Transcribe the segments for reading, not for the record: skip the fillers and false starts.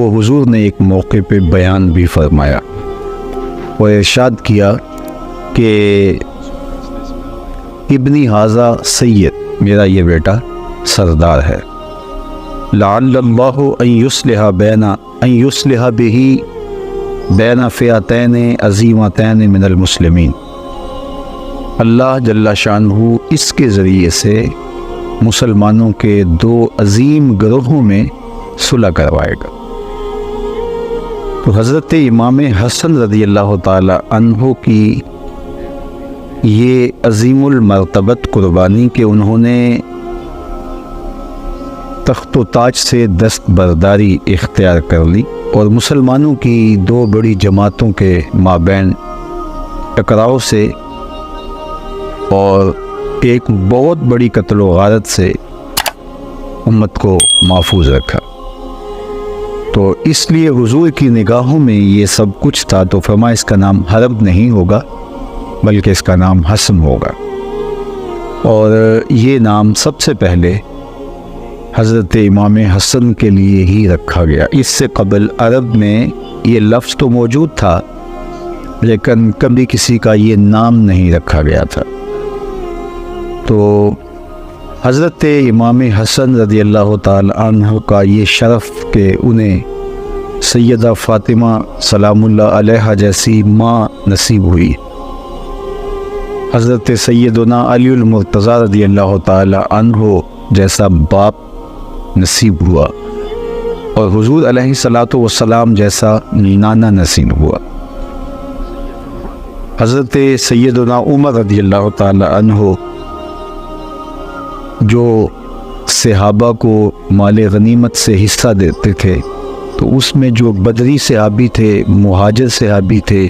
وہ حضور نے ایک موقع پہ بیان بھی فرمایا اور ارشاد کیا کہ ابنی ھذا سید، میرا یہ بیٹا سردار ہے، لعل اللہ ان یصلح بہ بین فئتین عظیمتین من المسلمین، اللہ جل شانہ اس کے ذریعے سے مسلمانوں کے دو عظیم گروہوں میں صلح کروائے گا۔ تو حضرت امام حسن رضی اللہ تعالی عنہ کی یہ عظیم المرتبت قربانی کہ انہوں نے تخت و تاج سے دستبرداری اختیار کر لی اور مسلمانوں کی دو بڑی جماعتوں کے مابین ٹکراؤ سے اور ایک بہت بڑی قتل و غارت سے امت کو محفوظ رکھا۔ تو اس لیے حضور کی نگاہوں میں یہ سب کچھ تھا، تو فرمایا اس کا نام حرب نہیں ہوگا بلکہ اس کا نام حسن ہوگا، اور یہ نام سب سے پہلے حضرت امام حسن کے لیے ہی رکھا گیا۔ اس سے قبل عرب میں یہ لفظ تو موجود تھا لیکن کبھی کسی کا یہ نام نہیں رکھا گیا تھا۔ تو حضرت امام حسن رضی اللہ تعالی عنہ کا یہ شرف کہ انہیں سیدہ فاطمہ سلام اللہ علیہا جیسی ماں نصیب ہوئی، حضرت سیدنا علی المرتضیٰ رضی اللہ تعالی عنہ جیسا باپ نصیب ہوا، اور حضور علیہ الصلاۃ والسلام جیسا نانا نصیب ہوا۔ حضرت سیدنا عمر رضی اللہ تعالی عنہ جو صحابہ کو مال غنیمت سے حصہ دیتے تھے، تو اس میں جو بدری صحابی تھے، مہاجر صحابی تھے،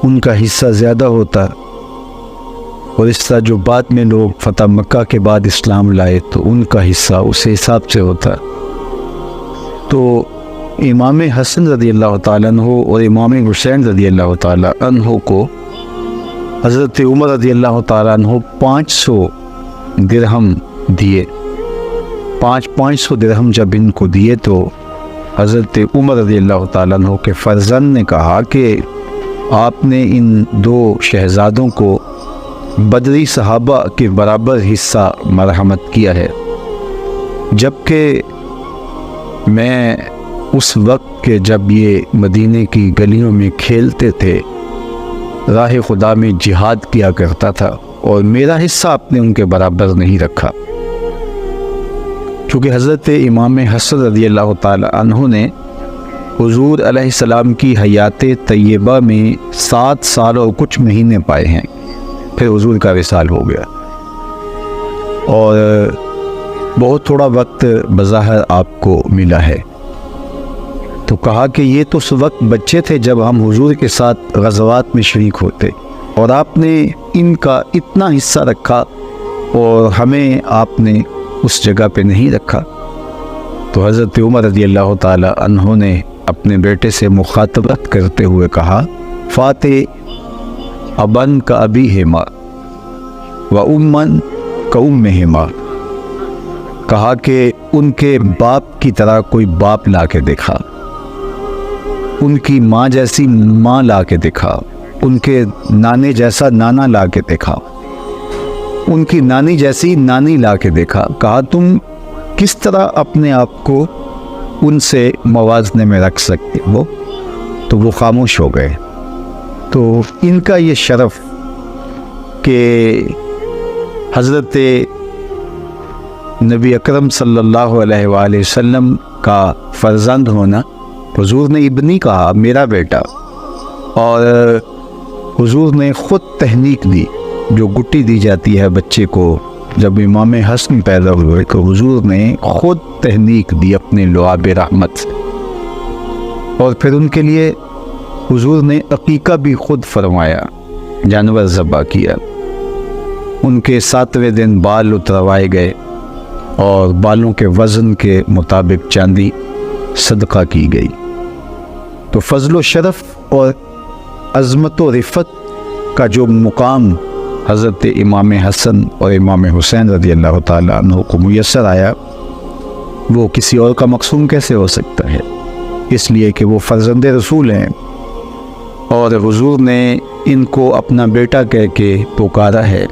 ان کا حصہ زیادہ ہوتا، اور اس طرح جو بعد میں لوگ فتح مکہ کے بعد اسلام لائے تو ان کا حصہ اس حساب سے ہوتا۔ تو امام حسن رضی اللہ تعالیٰ عنہ اور امام حسین رضی اللہ تعالیٰ عنہ کو حضرت عمر رضی اللہ تعالیٰ عنہ 500 درہم دیے۔ 500 درہم جب ان کو دیے تو حضرت عمر رضی اللہ تعالیٰ عنہ کے فرزند نے کہا کہ آپ نے ان دو شہزادوں کو بدری صحابہ کے برابر حصہ مرحمت کیا ہے، جبکہ میں اس وقت کے جب یہ مدینے کی گلیوں میں کھیلتے تھے، راہ خدا میں جہاد کیا کرتا تھا، اور میرا حصہ آپ نے ان کے برابر نہیں رکھا، کیونکہ حضرت امام حسن رضی اللہ تعالی عنہ نے حضور علیہ السلام کی حیات طیبہ میں 7 سال اور کچھ مہینے پائے ہیں، پھر حضور کا وصال ہو گیا، اور بہت تھوڑا وقت بظاہر آپ کو ملا ہے۔ تو کہا کہ یہ تو اس وقت بچے تھے جب ہم حضور کے ساتھ غزوات میں شریک ہوتے، اور آپ نے ان کا اتنا حصہ رکھا اور ہمیں آپ نے اس جگہ پہ نہیں رکھا۔ تو حضرت عمر رضی اللہ تعالی عنہ نے اپنے بیٹے سے مخاطبت کرتے ہوئے کہا، فاتح ابن کا ابی ہما و امن کا ام ہما، کہا کہ ان کے باپ کی طرح کوئی باپ لا کے دکھا، ان کی ماں جیسی ماں لا کے دکھا، ان کے نانے جیسا نانا لا کے دکھا، ان کی نانی جیسی نانی لا کے دیکھا۔ کہا تم کس طرح اپنے آپ کو ان سے موازنے میں رکھ سکتے ہو؟ تو وہ خاموش ہو گئے۔ تو ان کا یہ شرف کہ حضرت نبی اکرم صلی اللہ علیہ وآلہ وسلم کا فرزند ہونا، حضور نے ابنی کہا، میرا بیٹا، اور حضور نے خود تہنیک دی، جو گٹی دی جاتی ہے بچے کو جب امام حسن پیدا ہوئے، تو حضور نے خود تہنیک دی اپنے لعاب رحمت سے، اور پھر ان کے لیے حضور نے عقیقہ بھی خود فرمایا، جانور ذبح کیا، ان کے 7ویں دن بال اتروائے گئے اور بالوں کے وزن کے مطابق چاندی صدقہ کی گئی۔ تو فضل و شرف اور عظمت و رفت کا جو مقام حضرت امام حسن اور امام حسین رضی اللہ تعالیٰ عنہ کو میسر آیا، وہ کسی اور کا مقسوم کیسے ہو سکتا ہے؟ اس لیے کہ وہ فرزند رسول ہیں، اور حضور نے ان کو اپنا بیٹا کہہ کے پکارا ہے،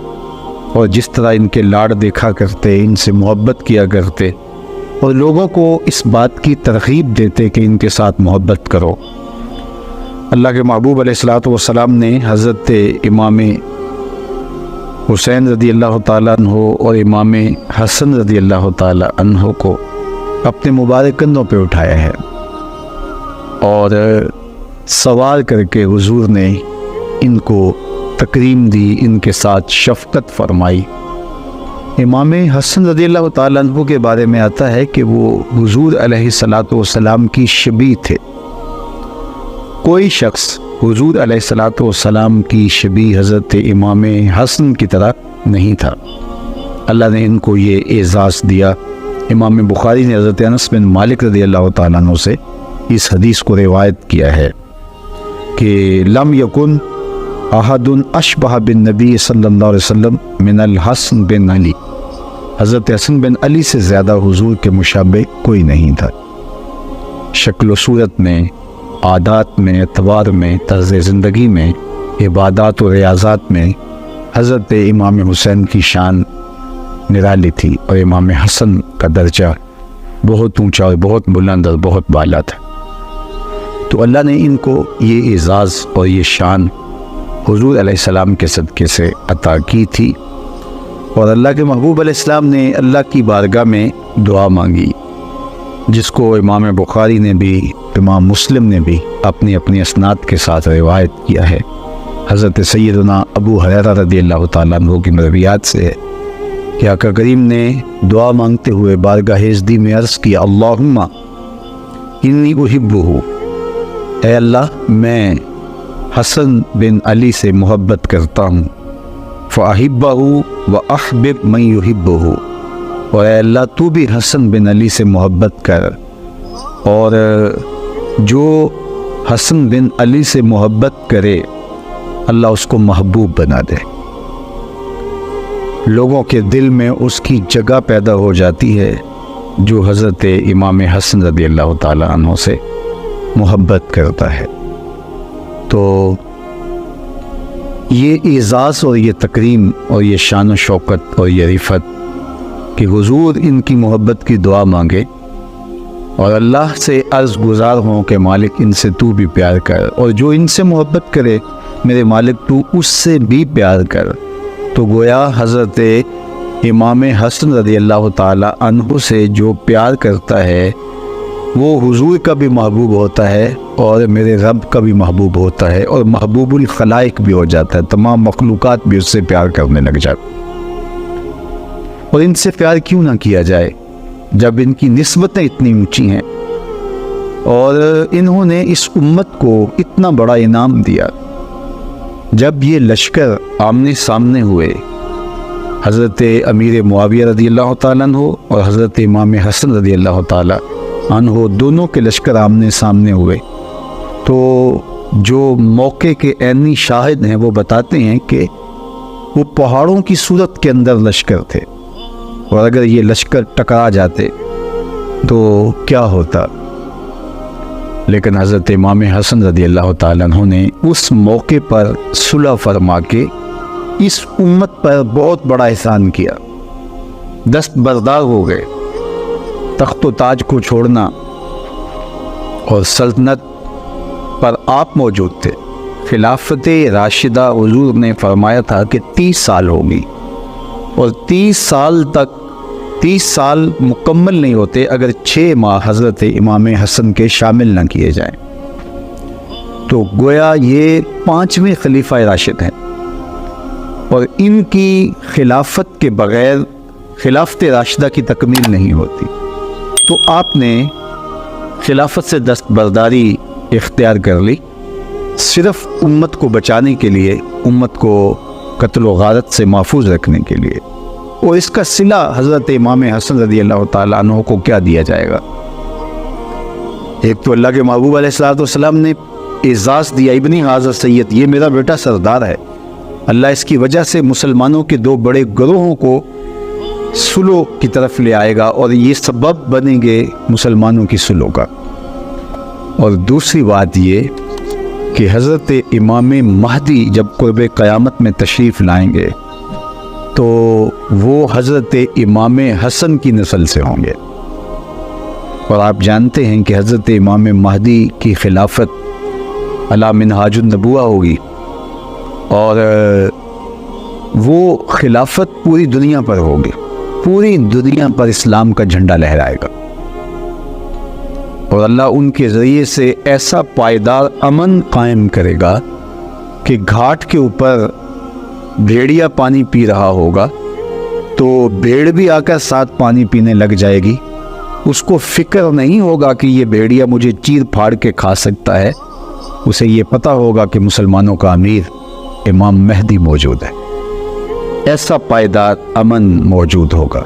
اور جس طرح ان کے لاڑ دیکھا کرتے، ان سے محبت کیا کرتے، اور لوگوں کو اس بات کی ترغیب دیتے کہ ان کے ساتھ محبت کرو۔ اللہ کے محبوب علیہ الصلوۃ والسلام نے حضرت امام حسین رضی اللہ تعالیٰ عنہ اور امام حسن رضی اللہ تعالیٰ عنہ کو اپنے مبارک کندھوں پہ اٹھایا ہے، اور سوار کر کے حضور نے ان کو تکریم دی، ان کے ساتھ شفقت فرمائی۔ امام حسن رضی اللہ تعالیٰ عنہ کے بارے میں آتا ہے کہ وہ حضور علیہ الصلوۃ والسلام کی شبیہ تھے۔ کوئی شخص حضور علیہ الصلوۃ والسلام کی شبیہ حضرت امام حسن کی طرح نہیں تھا۔ اللہ نے ان کو یہ اعزاز دیا۔ امام بخاری نے حضرت انس بن مالک رضی اللہ تعالیٰ عنہ سے اس حدیث کو روایت کیا ہے کہ لم یکن احد اشبہ بالنبی صلی اللہ علیہ وسلم من الحسن بن علی، حضرت حسن بن علی سے زیادہ حضور کے مشابہ کوئی نہیں تھا، شکل و صورت میں، عادات میں، اعتبار میں، طرز زندگی میں، عبادات و ریاضات میں حضرت امام حسین کی شان نرالی تھی، اور امام حسن کا درجہ بہت اونچا اور بہت بلند اور بہت بالا تھا۔ تو اللہ نے ان کو یہ اعزاز اور یہ شان حضور علیہ السلام کے صدقے سے عطا کی تھی، اور اللہ کے محبوب علیہ السلام نے اللہ کی بارگاہ میں دعا مانگی، جس کو امام بخاری نے بھی، امام مسلم نے بھی اپنی اپنی اسناد کے ساتھ روایت کیا ہے۔ حضرت سیدنا ابو ہریرہ رضی اللہ تعالیٰ عنہ کی مرویات سے ہے کہ آقا کریم نے دعا مانگتے ہوئے بارگاہ عزتی میں عرض کیا، اللہم انی احبہ، اے اللہ میں حسن بن علی سے محبت کرتا ہوں، فاحبہ واحبب من یحبہ، اور اے اللہ تو بھی حسن بن علی سے محبت کر، اور جو حسن بن علی سے محبت کرے اللہ اس کو محبوب بنا دے، لوگوں کے دل میں اس کی جگہ پیدا ہو جاتی ہے جو حضرت امام حسن رضی اللہ تعالیٰ عنہ سے محبت کرتا ہے۔ تو یہ اعزاز اور یہ تکریم اور یہ شان و شوکت اور یہ رفعت کہ حضور ان کی محبت کی دعا مانگے اور اللہ سے عرض گزار ہوں کہ مالک ان سے تو بھی پیار کر، اور جو ان سے محبت کرے میرے مالک تو اس سے بھی پیار کر، تو گویا حضرت امام حسن رضی اللہ تعالی عنہ سے جو پیار کرتا ہے وہ حضور کا بھی محبوب ہوتا ہے اور میرے رب کا بھی محبوب ہوتا ہے، اور محبوب الخلائق بھی ہو جاتا ہے، تمام مخلوقات بھی اس سے پیار کرنے لگ جاتے۔ اور ان سے پیار کیوں نہ کیا جائے جب ان کی نسبتیں اتنی اونچی ہیں، اور انہوں نے اس امت کو اتنا بڑا انعام دیا۔ جب یہ لشکر آمنے سامنے ہوئے، حضرت امیر معاویہ رضی اللہ تعالیٰ عنہ اور حضرت امام حسن رضی اللہ تعالیٰ عنہ دونوں کے لشکر آمنے سامنے ہوئے، تو جو موقع کے عینی شاہد ہیں وہ بتاتے ہیں کہ وہ پہاڑوں کی صورت کے اندر لشکر تھے، اور اگر یہ لشکر ٹکرا جاتے تو کیا ہوتا، لیکن حضرت امام حسن رضی اللہ تعالیٰ عنہ نے اس موقع پر صلح فرما کے اس امت پر بہت بڑا احسان کیا، دست بردار ہو گئے، تخت و تاج کو چھوڑنا، اور سلطنت پر آپ موجود تھے۔ خلافت راشدہ حضور نے فرمایا تھا کہ 30 سال ہوگی، اور 30 سال مکمل نہیں ہوتے اگر 6 ماہ حضرت امام حسن کے شامل نہ کیے جائیں، تو گویا یہ 5ویں خلیفہ راشد ہیں، اور ان کی خلافت کے بغیر خلافت راشدہ کی تکمیل نہیں ہوتی۔ تو آپ نے خلافت سے دستبرداری اختیار کر لی، صرف امت کو بچانے کے لیے، امت کو قتل و غارت سے محفوظ رکھنے کے لیے، اور اس کا صلہ حضرت امام حسن رضی اللہ تعالیٰ عنہ کو کیا دیا جائے گا؟ ایک تو اللہ کے محبوب علیہ السلام نے اعزاز دیا، ابن حاضر سید، یہ میرا بیٹا سردار ہے، اللہ اس کی وجہ سے مسلمانوں کے 2 بڑے گروہوں کو صلح کی طرف لے آئے گا، اور یہ سبب بنیں گے مسلمانوں کی صلح کا۔ اور دوسری بات یہ کہ حضرت امام مہدی جب قرب قیامت میں تشریف لائیں گے تو وہ حضرت امام حسن کی نسل سے ہوں گے، اور آپ جانتے ہیں کہ حضرت امام مہدی کی خلافت علی منہاج النبوہ ہوگی، اور وہ خلافت پوری دنیا پر ہوگی، پوری دنیا پر اسلام کا جھنڈا لہرائے گا، اور اللہ ان کے ذریعے سے ایسا پائیدار امن قائم کرے گا کہ گھاٹ کے اوپر بھیڑیا پانی پی رہا ہوگا تو بھیڑ بھی آ کر ساتھ پانی پینے لگ جائے گی، اس کو فکر نہیں ہوگا کہ یہ بھیڑیا مجھے چیر پھاڑ کے کھا سکتا ہے، اسے یہ پتہ ہوگا کہ مسلمانوں کا امیر امام مہدی موجود ہے، ایسا پائیدار امن موجود ہوگا،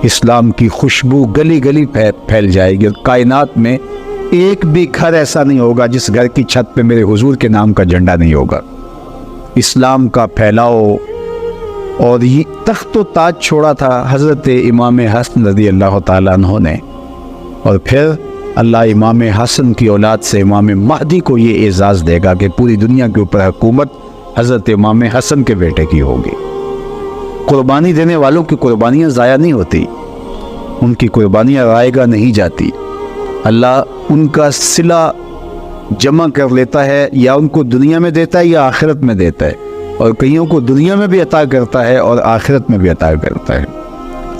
اسلام کی خوشبو گلی گلی پھیل جائے گی، اور کائنات میں ایک بھی گھر ایسا نہیں ہوگا جس گھر کی چھت پہ میرے حضور کے نام کا جھنڈا نہیں ہوگا، اسلام کا پھیلاؤ۔ اور یہ تخت و تاج چھوڑا تھا حضرت امام حسن رضی اللہ تعالیٰ عنہ نے، اور پھر اللہ امام حسن کی اولاد سے امام مہدی کو یہ اعزاز دے گا کہ پوری دنیا کے اوپر حکومت حضرت امام حسن کے بیٹے کی ہوگی۔ قربانی دینے والوں کی قربانیاں ضائع نہیں ہوتی، ان کی قربانیاں رائے گاہ نہیں جاتی، اللہ ان کا صلہ جمع کر لیتا ہے، یا ان کو دنیا میں دیتا ہے یا آخرت میں دیتا ہے، اور کئیوں کو دنیا میں بھی عطا کرتا ہے اور آخرت میں بھی عطا کرتا ہے۔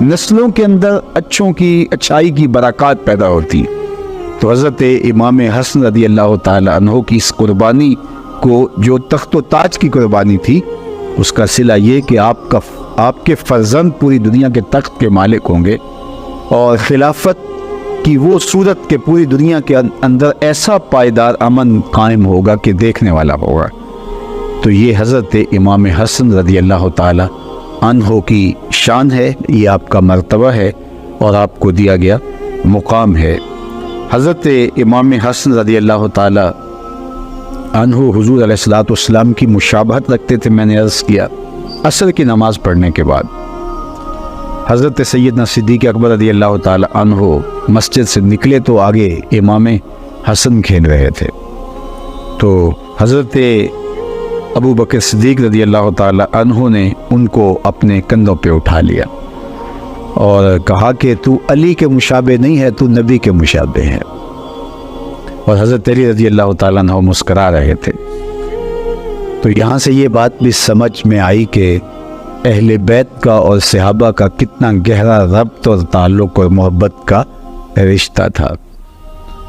نسلوں کے اندر اچھوں کی اچھائی کی برکات پیدا ہوتی ہے، تو حضرت امام حسن رضی اللہ تعالی عنہ کی اس قربانی کو جو تخت و تاج کی قربانی تھی، اس کا صلہ یہ کہ آپ کے فرزند پوری دنیا کے تخت کے مالک ہوں گے، اور خلافت کی وہ صورت کہ پوری دنیا کے اندر ایسا پائیدار امن قائم ہوگا کہ دیکھنے والا ہوگا۔ تو یہ حضرت امام حسن رضی اللہ تعالی عنہ کی شان ہے، یہ آپ کا مرتبہ ہے اور آپ کو دیا گیا مقام ہے۔ حضرت امام حسن رضی اللہ تعالی عنہ حضور علیہ السلام کی مشابہت رکھتے تھے، میں نے عرض کیا، عصر کی نماز پڑھنے کے بعد حضرت سیدنا صدیق اکبر رضی اللہ تعالی عنہ مسجد سے نکلے تو آگے امام حسن کھیل رہے تھے، تو حضرت ابو بکر صدیق رضی اللہ تعالی عنہ نے ان کو اپنے کندھوں پہ اٹھا لیا اور کہا کہ تو علی کے مشابہ نہیں ہے، تو نبی کے مشابہ ہے، اور حضرت علی رضی اللہ تعالیٰ عنہ مسکرا رہے تھے۔ تو یہاں سے یہ بات بھی سمجھ میں آئی کہ اہل بیت کا اور صحابہ کا کتنا گہرا ربط اور تعلق اور محبت کا رشتہ تھا۔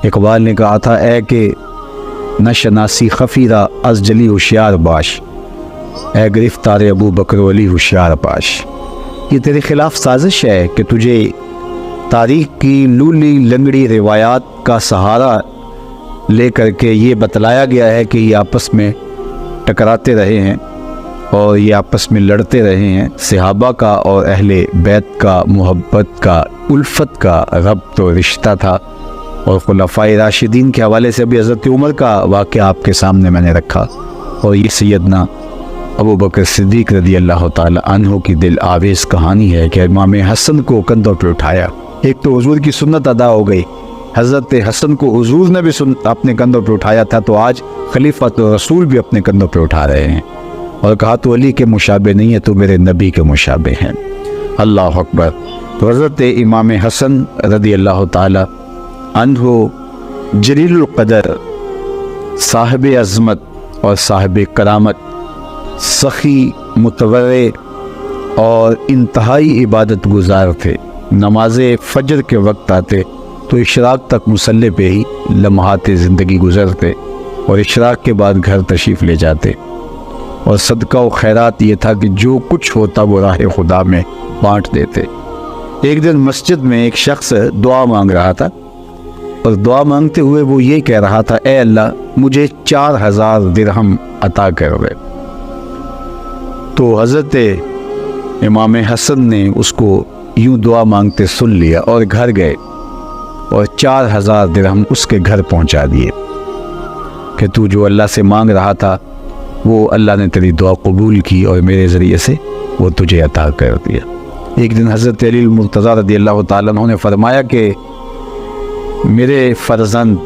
اقبال نے کہا تھا، اے کہ نہ شناسی خفیرہ از جلی ہوشیار باش، اے گرفتار ابو بکر علی ہوشیار باش۔ یہ تیرے خلاف سازش ہے کہ تجھے تاریخ کی لولی لنگڑی روایات کا سہارا لے کر کے یہ بتلایا گیا ہے کہ یہ آپس میں ٹکراتے رہے ہیں اور یہ آپس میں لڑتے رہے ہیں۔ صحابہ کا اور اہل بیت کا محبت کا الفت کا ربط و رشتہ تھا، اور خلفائے راشدین کے حوالے سے بھی حضرت عمر کا واقعہ آپ کے سامنے میں نے رکھا، اور یہ سیدنا ابو بکر صدیق رضی اللہ تعالی عنہ کی دل آویز کہانی ہے کہ امام حسن کو کندھوں پہ اٹھایا۔ ایک تو حضور کی سنت ادا ہو گئی، حضرت حسن کو حضور نے بھی اپنے کندھوں پہ اٹھایا تھا، تو آج خلیفۃ رسول بھی اپنے کندھوں پہ اٹھا رہے ہیں، اور کہا تو علی کے مشابہ نہیں ہے، تو میرے نبی کے مشابہ ہیں۔ اللہ اکبر۔ تو حضرت امام حسن رضی اللہ تعالی عنہ جلیل القدر، صاحب عظمت اور صاحب کرامت، سخی، متورع اور انتہائی عبادت گزار تھے۔ نماز فجر کے وقت آتے تو اشراق تک مصلی پہ ہی لمحات زندگی گزرتے، اور اشراق کے بعد گھر تشریف لے جاتے، اور صدقہ و خیرات یہ تھا کہ جو کچھ ہوتا وہ راہ خدا میں بانٹ دیتے۔ ایک دن مسجد میں ایک شخص دعا مانگ رہا تھا، اور دعا مانگتے ہوئے وہ یہ کہہ رہا تھا، اے اللہ مجھے 4000 درہم عطا کر دے۔ تو حضرت امام حسن نے اس کو یوں دعا مانگتے سن لیا اور گھر گئے، اور 4000 درہم اس کے گھر پہنچا دیے کہ تو جو اللہ سے مانگ رہا تھا وہ اللہ نے تیری دعا قبول کی، اور میرے ذریعے سے وہ تجھے عطا کر دیا۔ ایک دن حضرت علی المرتضیٰ رضی اللہ تعالیٰ عنہ نے فرمایا کہ میرے فرزند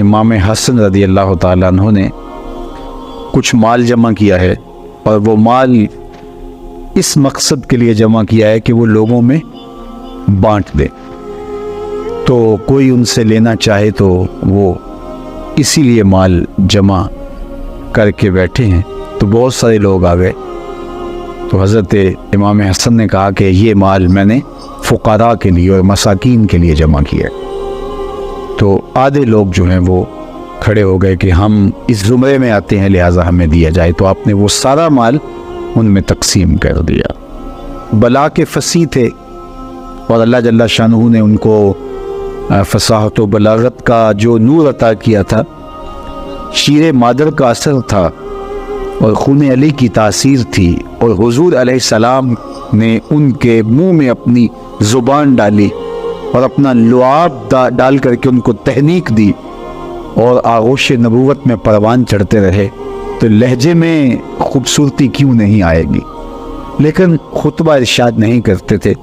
امام حسن رضی اللہ تعالیٰ عنہ نے کچھ مال جمع کیا ہے، اور وہ مال اس مقصد کے لیے جمع کیا ہے کہ وہ لوگوں میں بانٹ دے، تو کوئی ان سے لینا چاہے تو وہ اسی لیے مال جمع کر کے بیٹھے ہیں۔ تو بہت سارے لوگ آ گئے، تو حضرت امام حسن نے کہا کہ یہ مال میں نے فقراء کے لیے اور مساکین کے لیے جمع کیا ہے۔ تو آدھے لوگ جو ہیں وہ کھڑے ہو گئے کہ ہم اس زمرے میں آتے ہیں، لہٰذا ہمیں دیا جائے۔ تو آپ نے وہ سارا مال ان میں تقسیم کر دیا۔ بلا کے فصیح تھے، اور اللہ جل شانہ نے ان کو فصاحت و بلاغت کا جو نور عطا کیا تھا، شیر مادر کا اثر تھا، اور خون علی کی تاثیر تھی، اور حضور علیہ السلام نے ان کے منہ میں اپنی زبان ڈالی اور اپنا لعاب ڈال کر کے ان کو تحنیک دی، اور آغوش نبوت میں پروان چڑھتے رہے، تو لہجے میں خوبصورتی کیوں نہیں آئے گی؟ لیکن خطبہ ارشاد نہیں کرتے تھے۔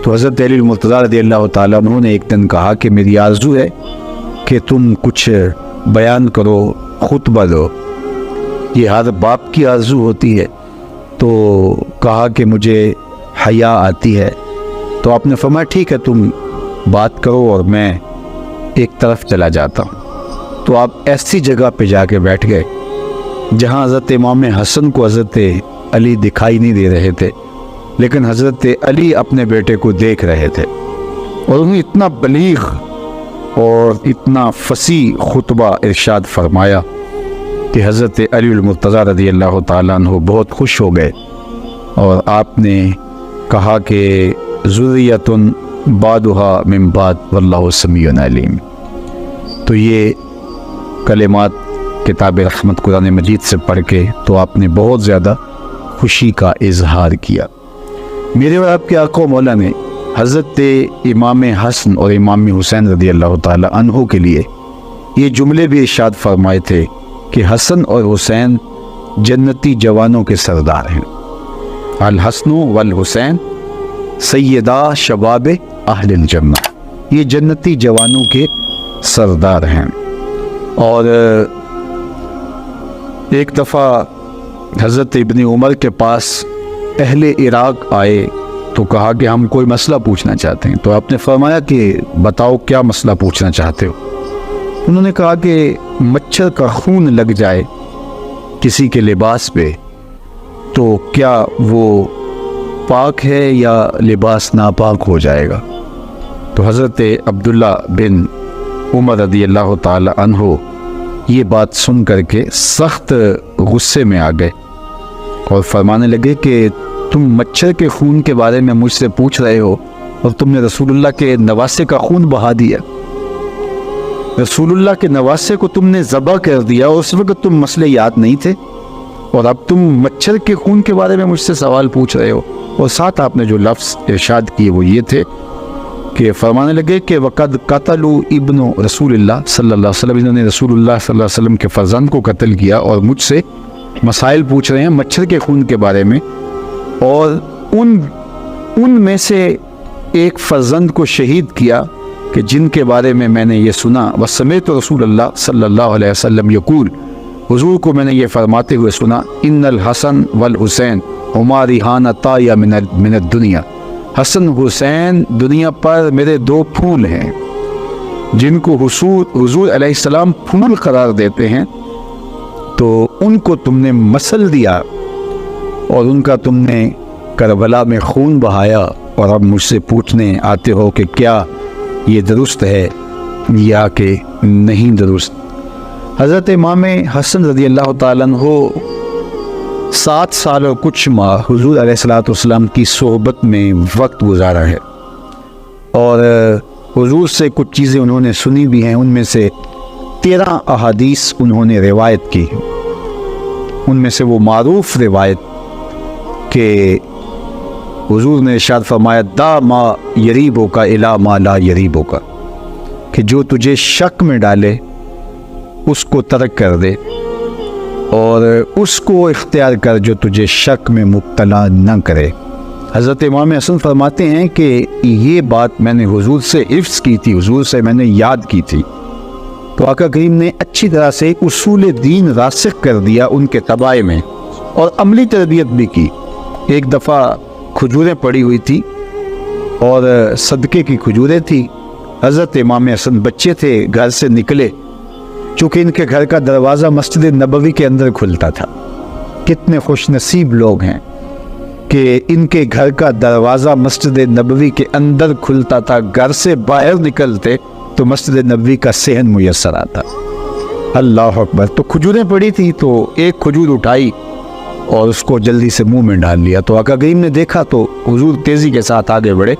تو حضرت علی المرتضیٰ رضی اللہ تعالیٰ عنہ نے ایک دن کہا کہ میری آرزو ہے کہ تم کچھ بیان کرو، خطبہ دو۔ یہ ہر باپ کی آرزو ہوتی ہے۔ تو کہا کہ مجھے حیا آتی ہے۔ تو آپ نے فرمایا ٹھیک ہے، تم بات کرو اور میں ایک طرف چلا جاتا ہوں۔ تو آپ ایسی جگہ پہ جا کے بیٹھ گئے جہاں حضرت امام حسن کو حضرت علی دکھائی نہیں دے رہے تھے، لیکن حضرت علی اپنے بیٹے کو دیکھ رہے تھے، اور انہیں اتنا بلیغ اور اتنا فصیح خطبہ ارشاد فرمایا کہ حضرت علی المرتضیٰ رضی اللہ تعالیٰ عنہ بہت خوش ہو گئے، اور آپ نے کہا کہ ذریۃ بعدها من بعد واللہ سمیع علیم۔ تو یہ کلمات کتاب رحمت قرآن مجید سے پڑھ کے تو آپ نے بہت زیادہ خوشی کا اظہار کیا۔ میرے اور آپ کے آقا و مولا نے حضرت امام حسن اور امام حسین رضی اللہ تعالی عنہ کے لیے یہ جملے بھی ارشاد فرمائے تھے کہ حسن اور حسین جنتی جوانوں کے سردار ہیں۔ الحسن والحسین سیدہ شباب اہل الجنہ، یہ جنتی جوانوں کے سردار ہیں۔ اور ایک دفعہ حضرت ابن عمر کے پاس اہل عراق آئے تو کہا کہ ہم کوئی مسئلہ پوچھنا چاہتے ہیں۔ تو آپ نے فرمایا کہ بتاؤ کیا مسئلہ پوچھنا چاہتے ہو؟ انہوں نے کہا کہ مچھر کا خون لگ جائے کسی کے لباس پہ تو کیا وہ پاک ہے یا لباس ناپاک ہو جائے گا؟ تو حضرت عبداللہ بن عمر رضی اللہ تعالی عنہ یہ بات سن کر کے سخت غصے میں آ گئے اور فرمانے لگے کہ تم مچھر کے خون کے بارے میں مجھ سے پوچھ رہے ہو اور تم نے رسول اللہ کے نواسے کا خون بہا دیا، رسول اللہ کے نواسے کو تم نے ذبح کر دیا، اور اس وقت تم مسئلے یاد نہیں تھے، اور اب تم مچھر کے خون کے بارے میں مجھ سے سوال پوچھ رہے ہو۔ اور ساتھ آپ نے جو لفظ ارشاد کیے وہ یہ تھے کہ فرمانے لگے کہ وقد قتلوا ابن رسول اللہ صلی اللہ علیہ وسلم، انہوں نے رسول اللہ صلی اللہ علیہ وسلم کے فرزند کو قتل کیا اور مجھ سے مسائل پوچھ رہے ہیں مچھر کے خون کے بارے میں، اور ان میں سے ایک فرزند کو شہید کیا کہ جن کے بارے میں نے یہ سنا، وسمعت رسول اللہ صلی اللہ علیہ وسلم یقول، حضور کو میں نے یہ فرماتے ہوئے سنا، ان الحسن والحسین ہما ریحانتا یا من الدنیا، حسن حسین دنیا پر میرے دو پھول ہیں جن کو حضور علیہ السلام پھول قرار دیتے ہیں، تو ان کو تم نے مسل دیا اور ان کا تم نے کربلا میں خون بہایا، اور اب مجھ سے پوچھنے آتے ہو کہ کیا یہ درست ہے یا کہ نہیں درست۔ حضرت امام حسن رضی اللہ تعالیٰ عنہ 7 سال اور کچھ ماہ حضور علیہ الصلوۃ والسلام کی صحبت میں وقت گزارا ہے، اور حضور سے کچھ چیزیں انہوں نے سنی بھی ہیں، ان میں سے 13 احادیث انہوں نے روایت کی۔ ان میں سے وہ معروف روایت کہ حضور نے ارشاد فرمایا دا ما یریبو کا الا ما لا یریبو کا، کہ جو تجھے شک میں ڈالے اس کو ترک کر دے، اور اس کو اختیار کر جو تجھے شک میں مبتلا نہ کرے۔ حضرت امام حسن فرماتے ہیں کہ یہ بات میں نے حضور سے حفظ کی تھی، حضور سے میں نے یاد کی تھی، تو آقا کریم نے اچھی طرح سے اصول دین راسخ کر دیا ان کے طبائع میں، اور عملی تربیت بھی کی۔ ایک دفعہ کھجوریں پڑی ہوئی تھی اور صدقے کی کھجوریں تھی۔ حضرت امام حسن بچے تھے، گھر سے نکلے، چونکہ ان کے گھر کا دروازہ مسجد نبوی کے اندر کھلتا تھا۔ کتنے خوش نصیب لوگ ہیں کہ ان کے گھر کا دروازہ مسجد نبوی کے اندر کھلتا تھا، گھر سے باہر نکلتے تو مسجد نبوی کا صحن میسر آتا۔ اللہ اکبر۔ تو کھجوریں پڑی تھی تو ایک کھجور اٹھائی اور اس کو جلدی سے منہ میں ڈال لیا۔ تو آقا کریم نے دیکھا تو حضور تیزی کے ساتھ آگے بڑھے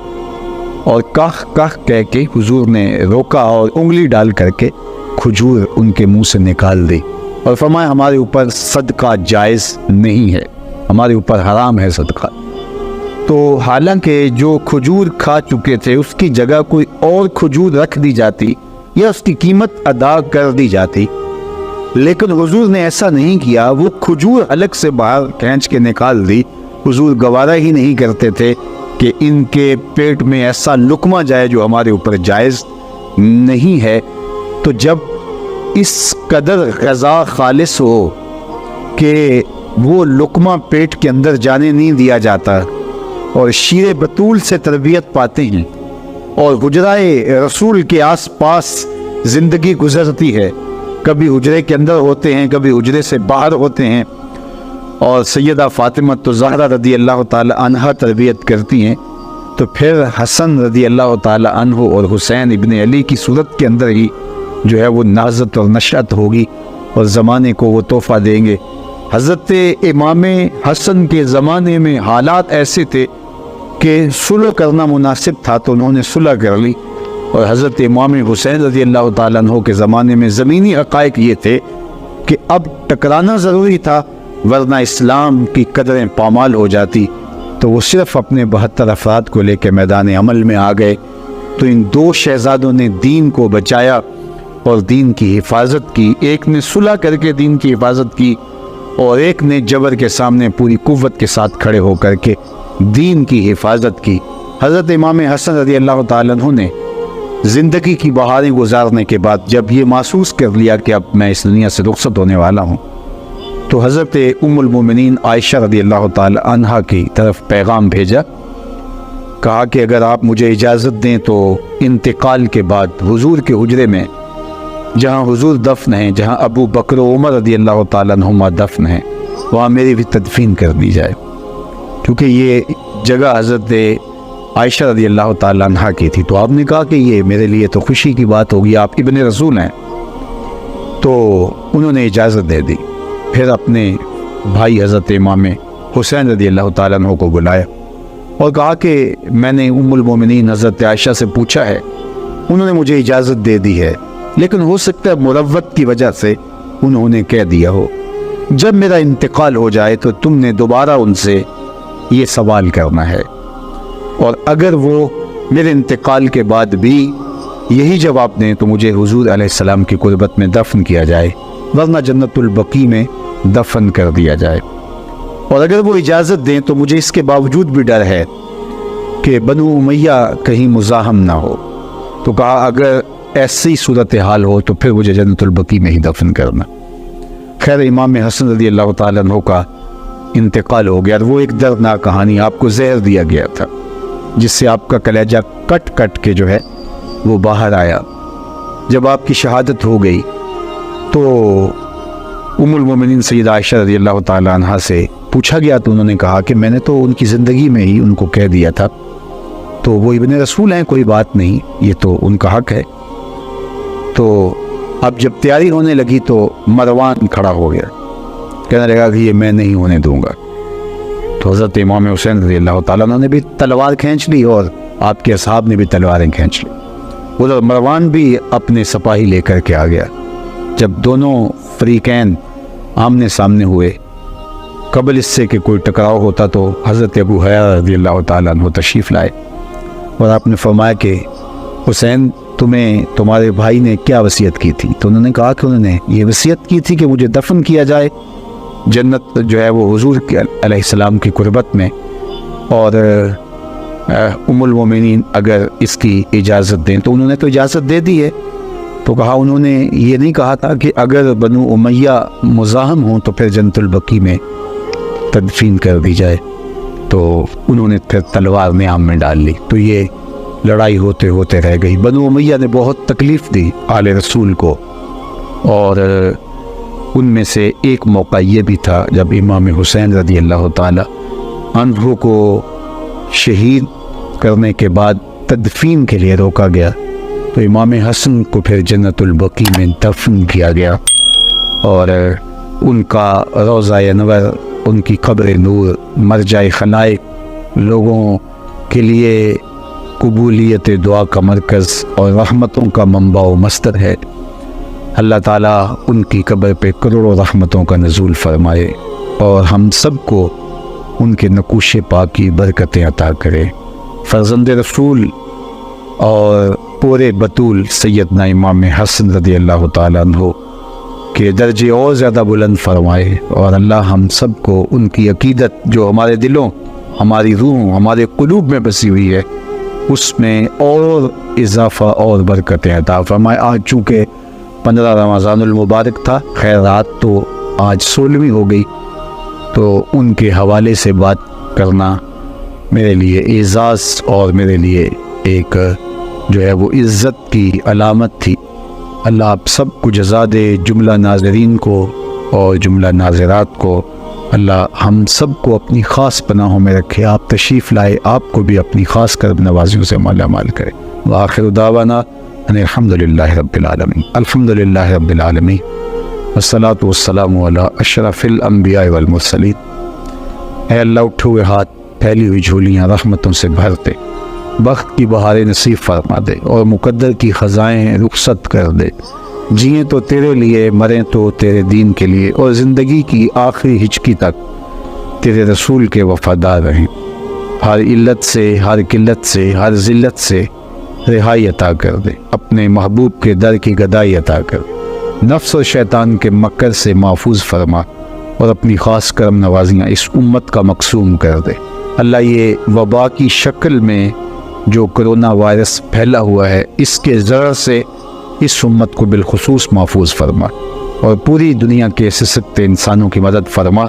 اور کاخ کاخ کہہ کے حضور نے روکا اور انگلی ڈال کر کے کھجور ان کے منہ سے نکال دی اور فرمایا ہمارے اوپر صدقہ جائز نہیں ہے، ہمارے اوپر حرام ہے صدقہ۔ تو حالانکہ جو کھجور کھا چکے تھے اس کی جگہ کوئی اور کھجور رکھ دی جاتی یا اس کی قیمت ادا کر دی جاتی، لیکن حضور نے ایسا نہیں کیا۔ وہ کھجور الگ سے باہر کھینچ کے نکال دی۔ حضور گوارا ہی نہیں کرتے تھے کہ ان کے پیٹ میں ایسا لقمہ جائے جو ہمارے اوپر جائز نہیں ہے۔ تو جب اس قدر غذا خالص ہو کہ وہ لقمہ پیٹ کے اندر جانے نہیں دیا جاتا اور شیر بطول سے تربیت پاتے ہیں اور حجرائے رسول کے آس پاس زندگی گزرتی ہے، کبھی حجرے کے اندر ہوتے ہیں، کبھی حجرے سے باہر ہوتے ہیں، اور سیدہ فاطمہ زہرا رضی اللہ تعالی عنہ تربیت کرتی ہیں، تو پھر حسن رضی اللہ تعالی عنہ اور حسین ابن علی کی صورت کے اندر ہی جو ہے وہ نہضت اور نشأت ہوگی اور زمانے کو وہ تحفہ دیں گے۔ حضرت امام حسن کے زمانے میں حالات ایسے تھے کہ صلح کرنا مناسب تھا تو انہوں نے صلح کر لی، اور حضرت امام حسین رضی اللہ تعالیٰ عنہ کے زمانے میں زمینی حقائق یہ تھے کہ اب ٹکرانا ضروری تھا ورنہ اسلام کی قدریں پامال ہو جاتی۔ تو وہ صرف اپنے 72 افراد کو لے کے میدان عمل میں آ گئے۔ تو ان دو شہزادوں نے دین کو بچایا اور دین کی حفاظت کی، ایک نے صلح کر کے دین کی حفاظت کی اور ایک نے جبر کے سامنے پوری قوت کے ساتھ کھڑے ہو کر کے دین کی حفاظت کی۔ حضرت امام حسن رضی اللہ تعالیٰ عنہ نے زندگی کی بہاریں گزارنے کے بعد جب یہ محسوس کر لیا کہ اب میں اس دنیا سے رخصت ہونے والا ہوں، تو حضرت ام المومنین عائشہ رضی اللہ تعالی عنہا کی طرف پیغام بھیجا، کہا کہ اگر آپ مجھے اجازت دیں تو انتقال کے بعد حضور کے حجرے میں جہاں حضور دفن ہیں، جہاں ابو بکر و عمر رضی اللہ تعالیٰ عنہما دفن ہیں، وہاں میری بھی تدفین کر دی جائے، کیونکہ یہ جگہ حضرت عائشہ رضی اللہ تعالیٰ عنہ کی تھی۔ تو آپ نے کہا کہ یہ میرے لیے تو خوشی کی بات ہوگی، آپ ابن رسول ہیں۔ تو انہوں نے اجازت دے دی۔ پھر اپنے بھائی حضرت امام حسین رضی اللہ تعالیٰ عنہ کو بلایا اور کہا کہ میں نے ام المومنین حضرت عائشہ سے پوچھا ہے، انہوں نے مجھے اجازت دے دی ہے، لیکن ہو سکتا ہے مروت کی وجہ سے انہوں نے کہہ دیا ہو، جب میرا انتقال ہو جائے تو تم نے دوبارہ ان سے یہ سوال کرنا ہے، اور اگر وہ میرے انتقال کے بعد بھی یہی جواب دیں تو مجھے حضور علیہ السلام کی قربت میں دفن کیا جائے، ورنہ جنت البقیع میں دفن کر دیا جائے۔ اور اگر وہ اجازت دیں تو مجھے اس کے باوجود بھی ڈر ہے کہ بنو امیہ کہیں مزاحم نہ ہو۔ تو کہا اگر ایسی صورتحال ہو تو پھر مجھے جنت البقیع میں ہی دفن کرنا۔ خیر امام حسن رضی اللہ تعالیٰ عنہ کا انتقال ہو گیا، اور وہ ایک دردناک کہانی، آپ کو زہر دیا گیا تھا جس سے آپ کا کلیجہ کٹ کٹ کے جو ہے وہ باہر آیا۔ جب آپ کی شہادت ہو گئی تو ام المومنین سیدہ عائشہ رضی اللہ تعالیٰ عنہ سے پوچھا گیا تو انہوں نے کہا کہ میں نے تو ان کی زندگی میں ہی ان کو کہہ دیا تھا، تو وہ ابن رسول ہیں، کوئی بات نہیں، یہ تو ان کا حق ہے۔ تو اب جب تیاری ہونے لگی تو مروان کھڑا ہو گیا، کہنے لگا کہ یہ میں نہیں ہونے دوں گا۔ تو حضرت امام حسین رضی اللہ تعالیٰ عنہ نے بھی تلوار کھینچ لی اور آپ کے اصحاب نے بھی تلواریں کھینچ لی۔ ادھر مروان بھی اپنے سپاہی لے کر کے آ گیا۔ جب دونوں فریقین آمنے سامنے ہوئے، قبل اس سے کہ کوئی ٹکراؤ ہوتا تو حضرت ابو حریرہ رضی اللہ تعالیٰ عنہ تشریف لائے اور آپ نے فرمایا کہ حسین تمہیں تمہارے بھائی نے کیا وصیت کی تھی؟ تو انہوں نے کہا کہ انہوں نے یہ وصیت کی تھی کہ مجھے دفن کیا جائے جنت جو ہے وہ حضور علیہ السلام کی قربت میں، اور ام المومنین اگر اس کی اجازت دیں تو انہوں نے تو اجازت دے دی ہے، تو کہا انہوں نے یہ نہیں کہا تھا کہ اگر بنو امیہ مزاحم ہوں تو پھر جنت البقیع میں تدفین کر دی جائے، تو انہوں نے پھر تلوار نیام میں ڈال لی، تو یہ لڑائی ہوتے ہوتے رہ گئی۔ بنو امیہ نے بہت تکلیف دی آل رسول کو، اور ان میں سے ایک موقع یہ بھی تھا جب امام حسین رضی اللہ تعالی عنہ کو شہید کرنے کے بعد تدفین کے لیے روکا گیا، تو امام حسن کو پھر جنت البقیع میں دفن کیا گیا، اور ان کا روضہ انور، ان کی قبر نور، مرجع خلائق، لوگوں کے لیے قبولیت دعا کا مرکز اور رحمتوں کا منبع و مصدر ہے۔ اللہ تعالیٰ ان کی قبر پہ کروڑوں رحمتوں کا نزول فرمائے، اور ہم سب کو ان کے نقوش پاک کی برکتیں عطا کرے۔ فرزند رسول اور پورے بطول سیدنا امام حسن رضی اللہ تعالیٰ عنہ کے درجے اور زیادہ بلند فرمائے، اور اللہ ہم سب کو ان کی عقیدت جو ہمارے دلوں، ہماری روح، ہمارے قلوب میں بسی ہوئی ہے، اس میں اور اضافہ اور برکتیں عطا فرمائے۔ آج چونکہ 15 رمضان المبارک تھا، خیر رات تو آج 16ویں ہو گئی، تو ان کے حوالے سے بات کرنا میرے لیے اعزاز اور میرے لیے ایک جو ہے وہ عزت کی علامت تھی۔ اللہ آپ سب کو جزا دے، جملہ ناظرین کو اور جملہ ناظرات کو اللہ ہم سب کو اپنی خاص پناہوں میں رکھے۔ آپ تشریف لائے، آپ کو بھی اپنی خاص کرم نوازیوں سے مالا مال کرے۔ وآخر دعوانا ان الحمدللہ رب العالمین، الحمدللہ رب العالمین، والصلاة والسلام علی اشرف الانبیاء والمرسلین۔ اے اللہ اٹھے ہوئے ہاتھ، پھیلی ہوئی جھولیاں رحمتوں سے بھرتے، وقت کی بہاریں نصیب فرما دے اور مقدر کی خزائیں رخصت کر دے۔ جئیں تو تیرے لیے، مریں تو تیرے دین کے لیے، اور زندگی کی آخری ہچکی تک تیرے رسول کے وفادار رہیں۔ ہر علت سے، ہر قلت سے، ہر ذلت سے رہائی عطا کر دے، اپنے محبوب کے در کی گدائی عطا کر دے، نفس و شیطان کے مکر سے محفوظ فرما، اور اپنی خاص کرم نوازیاں اس امت کا مقسوم کر دے۔ اللہ یہ وبا کی شکل میں جو کرونا وائرس پھیلا ہوا ہے، اس کے ضرر سے اس امت کو بالخصوص محفوظ فرما، اور پوری دنیا کے سسکتے انسانوں کی مدد فرما،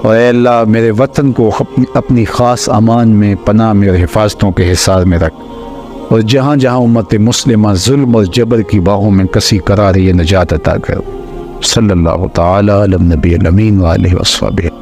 اور اے اللہ میرے وطن کو اپنی خاص امان میں، پناہ میں اور حفاظتوں کے حصار میں رکھ، اور جہاں جہاں امت مسلمہ ظلم اور جبر کی باہوں میں کسی قرار یہ نجات عطا کر۔ صلی اللہ تعالی علی النبی الامین وآلہ وصحبہ۔